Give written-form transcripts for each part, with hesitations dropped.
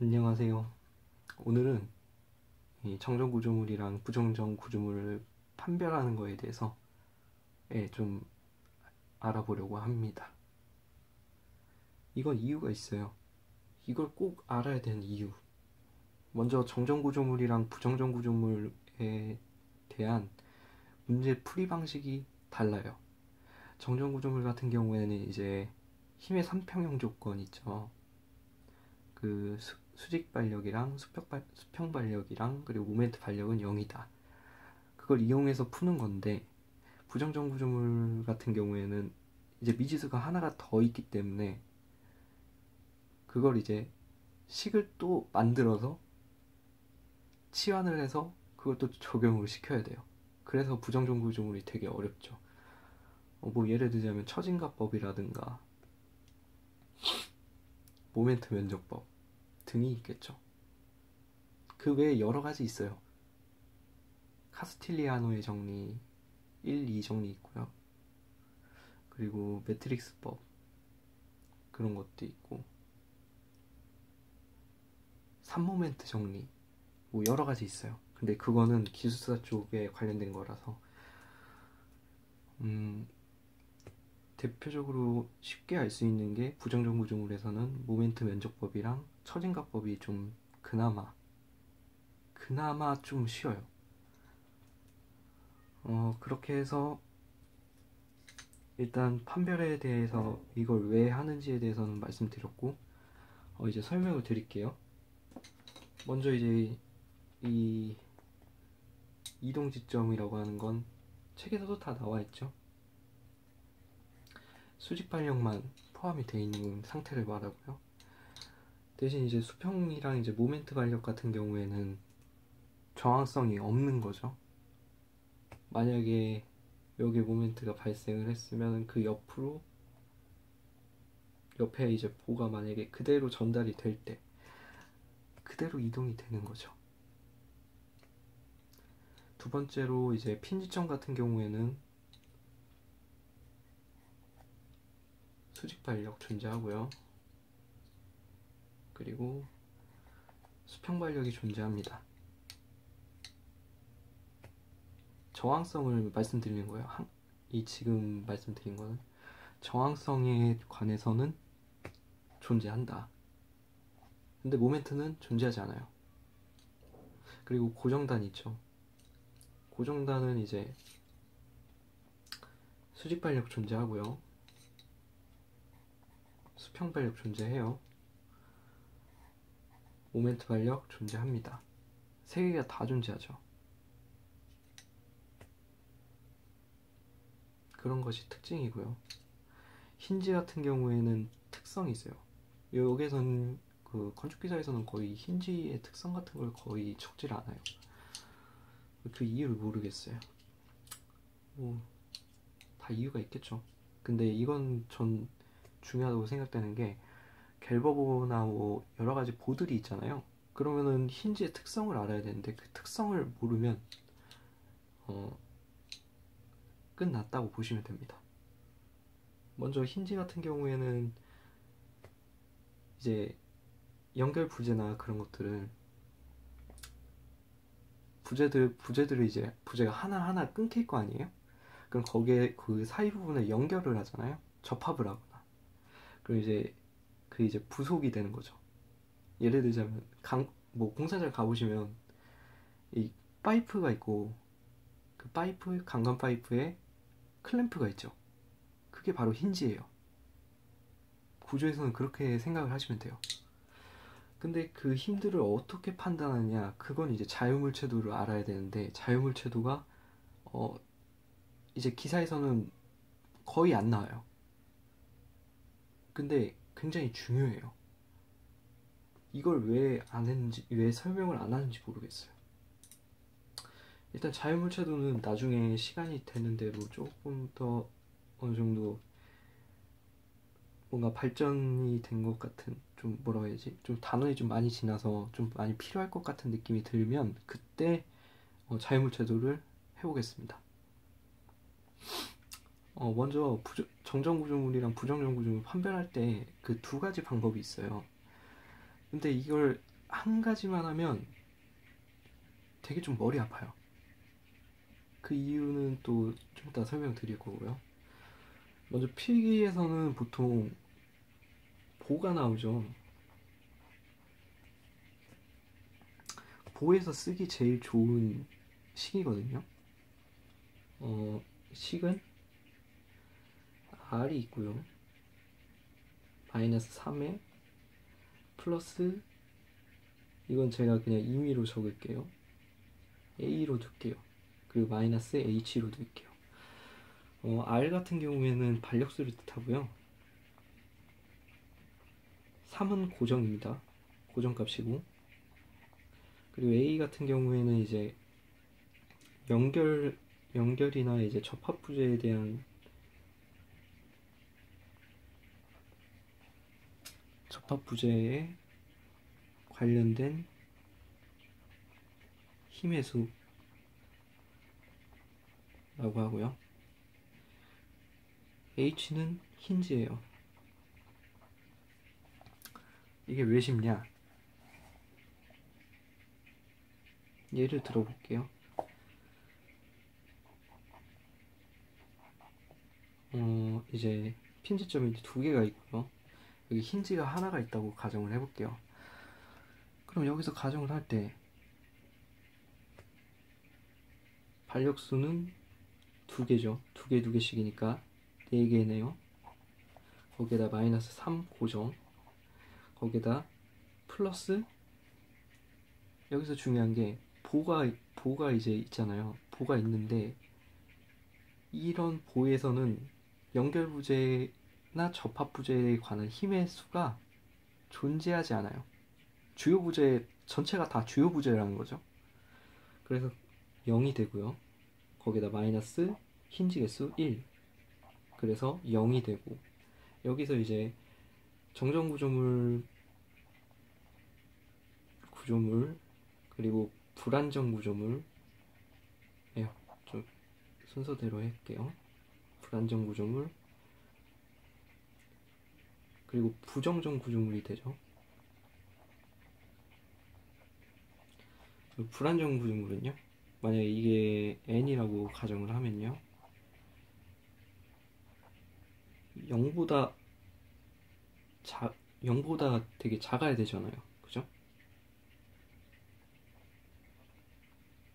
안녕하세요. 오늘은 이 정정 구조물이랑 부정정 구조물을 판별하는 거에 대해서 좀 알아보려고 합니다. 이건 이유가 있어요. 이걸 꼭 알아야 되는 이유. 먼저 정정 구조물이랑 부정정 구조물에 대한 문제 풀이 방식이 달라요. 정정 구조물 같은 경우에는 이제 힘의 3평형 조건 있죠. 그 수직 발력이랑 수평 발력이랑 그리고 모멘트 발력은 0이다. 그걸 이용해서 푸는 건데, 부정정 구조물 같은 경우에는 이제 미지수가 하나가 더 있기 때문에 그걸 이제 식을 또 만들어서 치환을 해서 그걸 또 적용을 시켜야 돼요. 그래서 부정정 구조물이 되게 어렵죠. 뭐 예를 들자면 처진가법이라든가 모멘트 면적법 등이 있겠죠. 그 외에 여러 가지 있어요. 카스틸리아노의 정리 1, 2 정리 있고요. 그리고 매트릭스법 그런 것도 있고 3모멘트 정리 뭐 여러 가지 있어요. 근데 그거는 기술사 쪽에 관련된 거라서 대표적으로 쉽게 알 수 있는 게 부정정 구조물에서는 모멘트 면적법이랑 처진가법이 좀 그나마 좀 쉬워요. 그렇게 해서 일단 판별에 대해서 이걸 왜 하는지에 대해서는 말씀드렸고, 이제 설명을 드릴게요. 먼저 이제 이 이동 지점이라고 하는 건 책에서도 다 나와 있죠. 수직 발력만 포함이 되어 있는 상태를 말하고요. 대신 이제 수평이랑 이제 모멘트 발력 같은 경우에는 저항성이 없는 거죠. 만약에 여기 모멘트가 발생을 했으면 그 옆에 이제 보가 만약에 그대로 전달이 될 때 그대로 이동이 되는 거죠. 두 번째로 이제 핀지점 같은 경우에는 수직 발력 존재하고요. 그리고 수평 발력이 존재합니다. 저항성을 말씀드리는 거예요. 이 지금 말씀드린 거는 저항성에 관해서는 존재한다. 근데 모멘트는 존재하지 않아요. 그리고 고정단 있죠. 고정단은 이제 수직 발력 존재하고요. 수평 발력 존재해요. 모멘트 발력 존재합니다. 세 개가 다 존재하죠. 그런 것이 특징이고요. 힌지 같은 경우에는 특성이 있어요. 여기에서는 그 건축 기사에서는 거의 힌지의 특성 같은 걸 거의 적질 않아요. 그 이유를 모르겠어요. 뭐 다 이유가 있겠죠. 근데 이건 전 중요하다고 생각되는 게, 갤버보나 뭐 여러 가지 보들이 있잖아요. 그러면은 힌지의 특성을 알아야 되는데 그 특성을 모르면 끝났다고 보시면 됩니다. 먼저 힌지 같은 경우에는 이제 연결 부재나 그런 것들은 부재들을 이제 부재가 하나하나 끊길 거 아니에요? 그럼 거기에 그 사이 부분에 연결을 하잖아요. 접합을 하거나. 그럼 이제 그 이제 부속이 되는 거죠. 예를 들자면 뭐 공사장 가보시면 이 파이프가 있고 그 강간 파이프에 클램프가 있죠. 그게 바로 힌지예요. 구조에서는 그렇게 생각을 하시면 돼요. 근데 그 힘들을 어떻게 판단하느냐, 그건 이제 자유물체도를 알아야 되는데, 자유물체도가 이제 기사에서는 거의 안 나와요. 근데 굉장히 중요해요. 이걸 왜 설명을 안 하는지 모르겠어요. 일단 자유물체도는 나중에 시간이 되는 대로 조금 더 어느 정도 뭔가 발전이 된 것 같은, 좀 뭐라고 해야지, 좀 단원이 좀 많이 지나서 좀 많이 필요할 것 같은 느낌이 들면 그때 자유물체도를 해보겠습니다. 먼저 정정구조물이랑 부정정구조물 판별할 때 그 두 가지 방법이 있어요. 근데 이걸 한 가지만 하면 되게 좀 머리 아파요. 그 이유는 또 좀 이따 설명드릴 거고요. 먼저 필기에서는 보통 보가 나오죠. 보에서 쓰기 제일 좋은 식이거든요. 식은 r이 있고요. 마이너스 3에 플러스, 이건 제가 그냥 임의로 적을게요. a로 둘게요. 그리고 마이너스 h로 둘게요. r 같은 경우에는 반력수를 뜻하고요. 3은 고정입니다. 고정값이고, 그리고 a 같은 경우에는 이제 연결이나 이제 접합부재에 대한 접합부재에 관련된 힘의 수라고 하고요. h는 힌지예요. 이게 왜 쉽냐? 예를 들어볼게요. 이제 핀지점이 두 개가 있고요. 여기 힌지가 하나가 있다고 가정을 해볼게요. 그럼 여기서 가정을 할 때 반력수는 두 개죠. 두 개씩이니까 4개네요. 거기에다 마이너스 3 고정, 거기에다 플러스, 여기서 중요한 게 보가 이제 있잖아요. 보가 있는데 이런 보에서는 연결부재나 접합부재에 관한 힘의 수가 존재하지 않아요. 주요 부재 전체가 다 주요 부재라는 거죠. 그래서 0이 되고요. 거기다 마이너스 힌지 개수 1, 그래서 0이 되고, 여기서 이제 정정 구조물 그리고 불안정 구조물, 좀 순서대로 할게요. 불안정 구조물 그리고 부정정 구조물이 되죠. 불안정 구조물은요, 만약에 이게 n이라고 가정을 하면요, 0보다 되게 작아야 되잖아요. 그죠?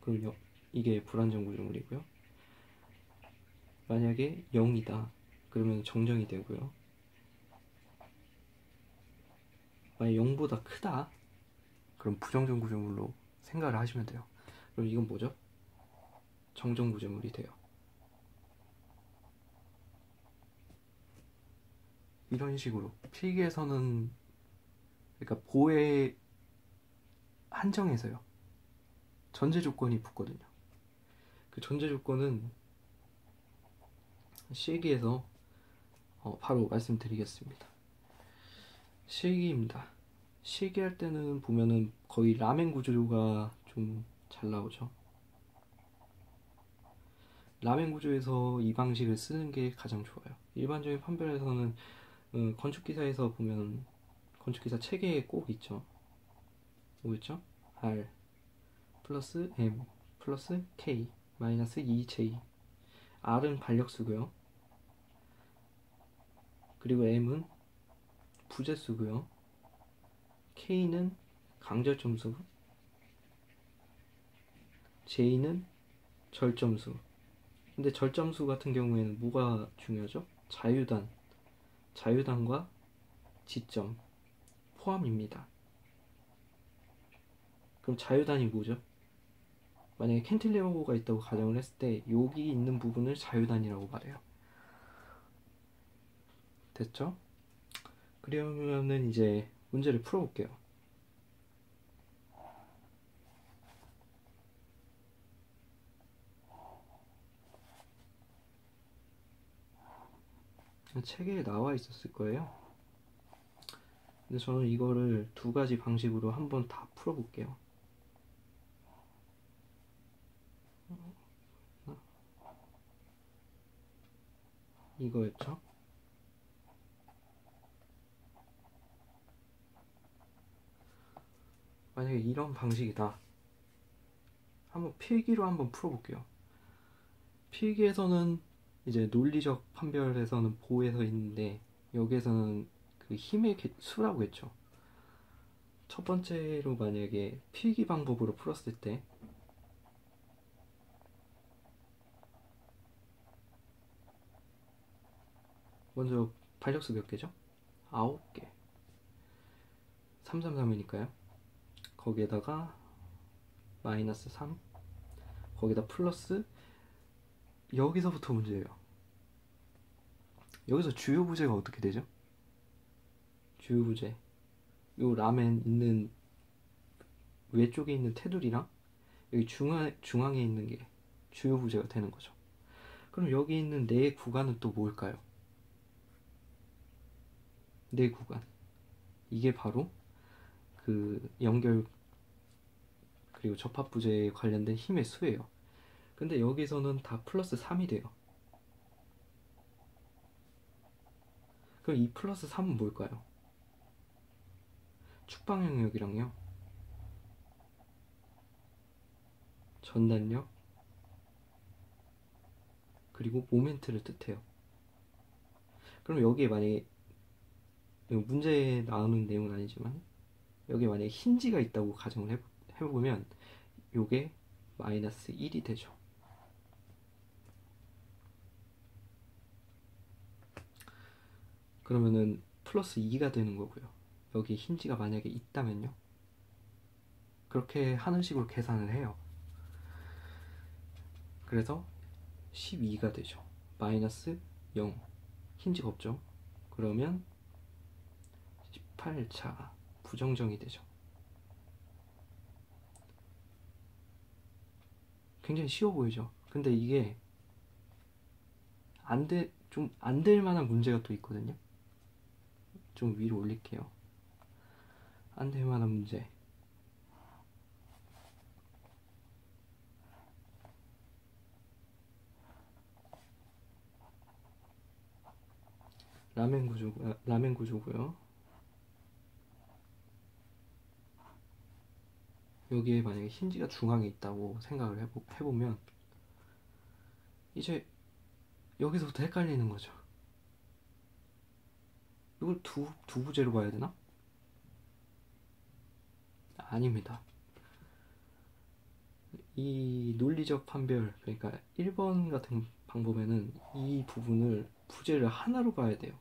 그럼 이게 불안정 구조물이고요. 만약에 0이다 그러면 정정이 되고요. 만약 0보다 크다 그럼 부정정 구조물로 생각을 하시면 돼요. 그럼 이건 뭐죠? 정정 구조물이 돼요. 이런 식으로 필기에서는, 그러니까 보의 한정에서요, 전제 조건이 붙거든요. 그 전제 조건은 실기에서 바로 말씀드리겠습니다. 실기입니다. 실기할 때는 보면은 거의 라멘 구조가 좀 잘 나오죠. 라멘 구조에서 이 방식을 쓰는 게 가장 좋아요. 일반적인 판별에서는 건축기사에서 보면 건축기사 체계에 꼭 있죠. 뭐였죠? R 플러스 M 플러스 K 마이너스 2J. R은 반력수고요. 그리고 M은 부재수고요. K는 강절점수, J는 절점수. 근데 절점수 같은 경우에는 뭐가 중요하죠? 자유단과 지점 포함입니다. 그럼 자유단이 뭐죠? 만약에 캔틸레버가 있다고 가정을 했을 때 여기 있는 부분을 자유단이라고 말해요. 됐죠? 그러면은 이제 문제를 풀어볼게요. 책에 나와 있었을 거예요. 근데 저는 이거를 두 가지 방식으로 한번 다 풀어볼게요. 이거였죠? 만약에 이런 방식이다. 한번 필기로 한번 풀어볼게요. 필기에서는 이제 논리적 판별에서는 보에서 있는데 여기에서는 그 힘의 수라고 했죠. 첫 번째로 만약에 필기 방법으로 풀었을 때 먼저 반력수 몇 개죠? 9개. 333이니까요. 거기에다가 마이너스 3, 거기다 플러스, 여기서부터 문제예요. 여기서 주요 부재가 어떻게 되죠? 주요 부재, 요 라멘 있는 외쪽에 있는 테두리랑 여기 중앙에 있는 게 주요 부재가 되는 거죠. 그럼 여기 있는 네 구간은 또 뭘까요? 네 구간, 이게 바로 그 연결 그리고 접합 부재에 관련된 힘의 수예요. 근데 여기서는 다 플러스 3이 돼요. 그럼 이 플러스 3은 뭘까요? 축방 영역이랑요, 전단력, 그리고 모멘트를 뜻해요. 그럼 여기에 만약에 문제에 나오는 내용은 아니지만 여기에 만약에 힌지가 있다고 가정을 해보면 요게 마이너스 1이 되죠. 그러면은 플러스 2가 되는 거고요. 여기 힌지가 만약에 있다면요, 그렇게 하는 식으로 계산을 해요. 그래서 12가 되죠. 마이너스 0, 힌지가 없죠. 그러면 18차 부정정이 되죠. 굉장히 쉬워 보이죠. 근데 이게 좀 안 될 만한 문제가 또 있거든요. 좀 위로 올릴게요. 안 될 만한 문제. 라멘 구조고요. 여기에 만약에 힌지가 중앙에 있다고 생각을 해보면 이제 여기서부터 헷갈리는 거죠. 이걸 두 부제로 봐야 되나? 아닙니다. 이 논리적 판별, 그러니까 1번 같은 방법에는 이 부분을 부제를 하나로 봐야 돼요.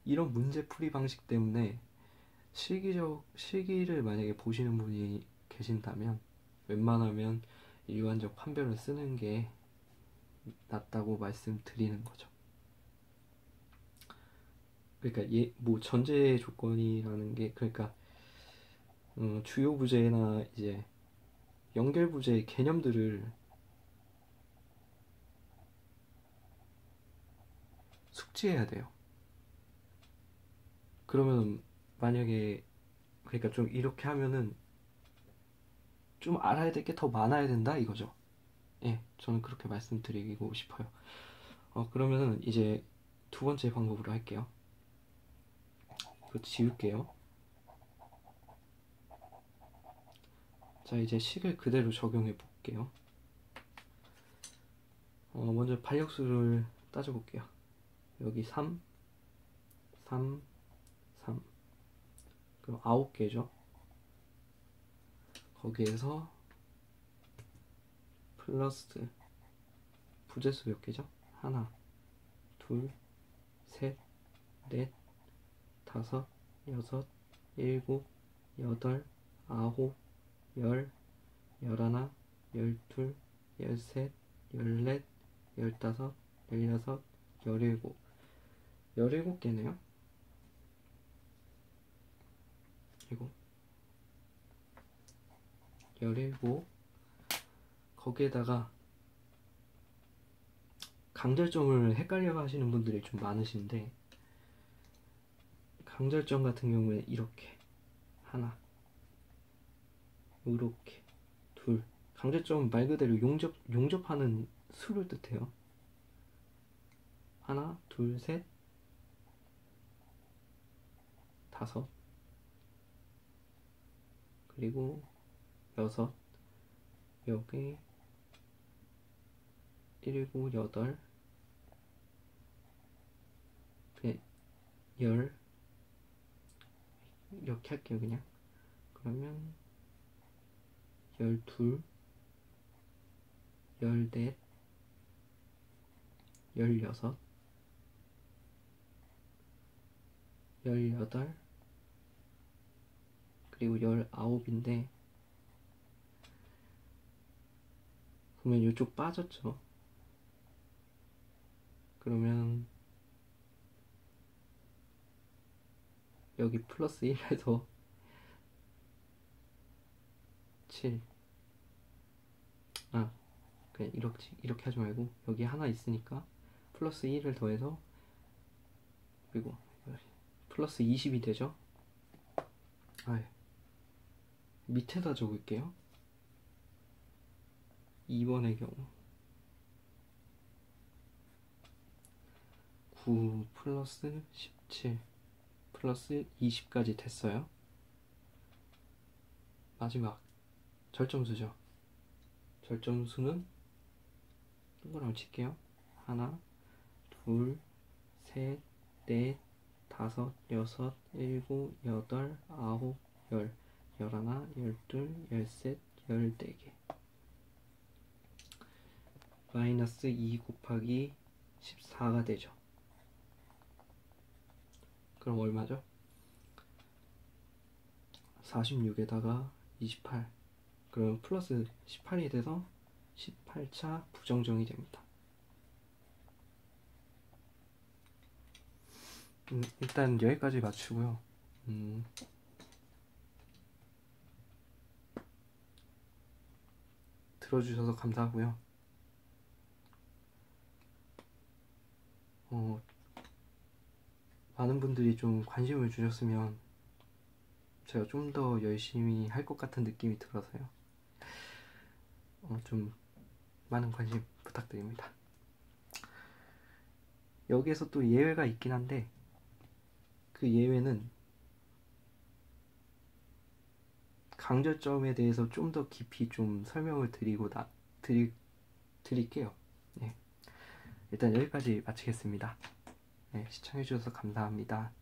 이런 문제풀이 방식 때문에 실기를 만약에 보시는 분이 계신다면 웬만하면 일관적 판별을 쓰는 게 낫다고 말씀드리는 거죠. 그러니까 뭐 전제 조건이라는 게, 그러니까 주요 부재나 이제 연결 부재의 개념들을 숙지해야 돼요. 그러면 만약에, 그러니까 좀 이렇게 하면은 좀 알아야 될 게 더 많아야 된다 이거죠. 예, 저는 그렇게 말씀드리고 싶어요. 그러면은 이제 두 번째 방법으로 할게요. 이거 지울게요. 자, 이제 식을 그대로 적용해 볼게요. 먼저 반력수를 따져 볼게요. 여기 3, 3, 3. 그럼 9개죠. 거기에서 플러스 부재수 몇 개죠? 하나, 둘, 셋, 넷, 다섯, 여섯, 일곱, 여덟, 아홉, 열, 열하나, 열둘, 열셋, 열넷, 열다섯, 열여섯, 열일곱. 17개네요. 그리고 17. 거기에다가 강절점을 헷갈려 하시는 분들이 좀 많으신데, 강절점 같은 경우에 이렇게 하나, 이렇게 둘. 강절점은 말 그대로 용접하는 수를 뜻해요. 하나, 둘, 셋, 다섯, 그리고 여섯, 여기 일곱, 여덟, 열, 이렇게 할게요. 그냥 그러면 12, 14, 16, 18, 그리고 19인데, 그러면 이쪽 빠졌죠. 그러면 여기 플러스 1해서 7. 그냥 이렇게 하지 말고 여기 하나 있으니까 플러스 1을 더해서, 그리고 플러스 20이 되죠. 밑에다 적을게요. 2번의 경우 9 플러스 17 플러스 20까지 됐어요. 마지막 절정수죠. 절정수는 동그라미 칠게요. 하나, 둘, 셋, 넷, 다섯, 여섯, 일곱, 여덟, 아홉, 열, 열하나, 열둘, 열셋, 열네개. 마이너스 2 곱하기 14가 되죠. 그럼 얼마죠? 46에다가 28. 그럼 플러스 18이 돼서 18차 부정정이 됩니다. 일단 여기까지 맞추고요. 들어주셔서 감사하고요. 많은 분들이 좀 관심을 주셨으면 제가 좀 더 열심히 할 것 같은 느낌이 들어서요. 좀 많은 관심 부탁드립니다. 여기에서 또 예외가 있긴 한데, 그 예외는 강절점에 대해서 좀 더 깊이 좀 설명을 드릴게요. 네. 일단 여기까지 마치겠습니다. 네, 시청해주셔서 감사합니다.